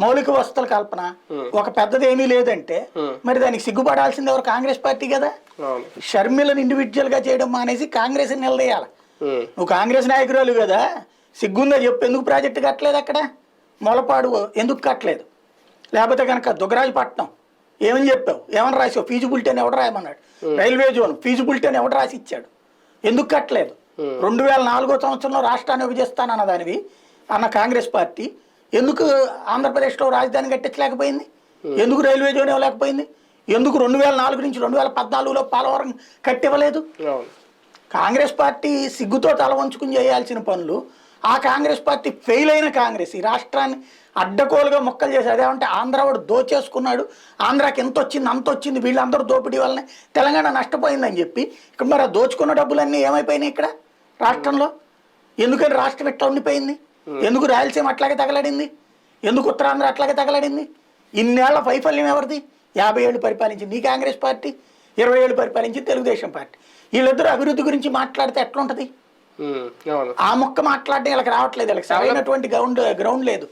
మౌలిక వసతుల కల్పన ఒక పెద్దది ఏమీ లేదంటే మరి దానికి సిగ్గుపడాల్సింది ఎవరు? కాంగ్రెస్ పార్టీ కదా. షర్మిలను ఇండివిజువల్ గా చేయడం మానేసి కాంగ్రెస్ నిలదీయాలి. నువ్వు కాంగ్రెస్ నాయకురాలు కదా, సిగ్గుందా చెప్పు, ఎందుకు ప్రాజెక్టు కట్టలేదు అక్కడ? మొలపాడు ఎందుకు కట్టలేదు? లేకపోతే కనుక దుగ్గరాజపట్నం ఏమని చెప్పావు, ఏమని రాసావు? ఫీజిబిలిటీ అని ఎవడు రాయమన్నాడు? రైల్వే జోన్ ఫీజిబిలిటీ అని ఎవడు రాసి ఇచ్చాడు? ఎందుకు కట్టలేదు? 2004 సంవత్సరంలో రాష్ట్రాన్ని విభజిస్తానన్న దానివి అన్న కాంగ్రెస్ పార్టీ ఎందుకు ఆంధ్రప్రదేశ్లో రాజధాని కట్టించలేకపోయింది? ఎందుకు రైల్వే జోన్ ఇవ్వలేకపోయింది? ఎందుకు 2004 నుంచి 2014లో పోలవరం కట్టివ్వలేదు? కాంగ్రెస్ పార్టీ సిగ్గుతో తల వంచుకుని చేయాల్సిన పనులు ఆ కాంగ్రెస్ పార్టీ ఫెయిల్ అయిన కాంగ్రెస్ ఈ రాష్ట్రాన్ని అడ్డకోలుగా మొక్కలు చేసి అదేమంటే ఆంధ్ర వాడు దోచేసుకున్నాడు, ఆంధ్రాకి ఎంత వచ్చింది అంత వచ్చింది, వీళ్ళందరూ దోపిడీ వల్లనే తెలంగాణ నష్టపోయిందని చెప్పి ఇక్కడ మరి ఆ దోచుకున్న డబ్బులన్నీ ఏమైపోయినాయి ఇక్కడ రాష్ట్రంలో? ఎందుకని రాష్ట్రం ఎట్లా ఉండిపోయింది? ఎందుకు రాయలసీమ అట్లాగే తగలడింది? ఎందుకు ఉత్తరాంధ్ర అట్లాగే తగలడింది? ఇన్నేళ్ల వైఫల్యం ఎవరిది? 50 ఏళ్ళు పరిపాలించింది ఈ కాంగ్రెస్ పార్టీ, 20 ఏళ్ళు పరిపాలించింది తెలుగుదేశం పార్టీ. వీళ్ళిద్దరూ అభివృద్ధి గురించి మాట్లాడితే ఎట్లుంటది? ఆ మొక్క మాట్లాడడం వీళ్ళకి రావట్లేదు, వీళ్ళకి సరైనటువంటి గ్రౌండ్ లేదు.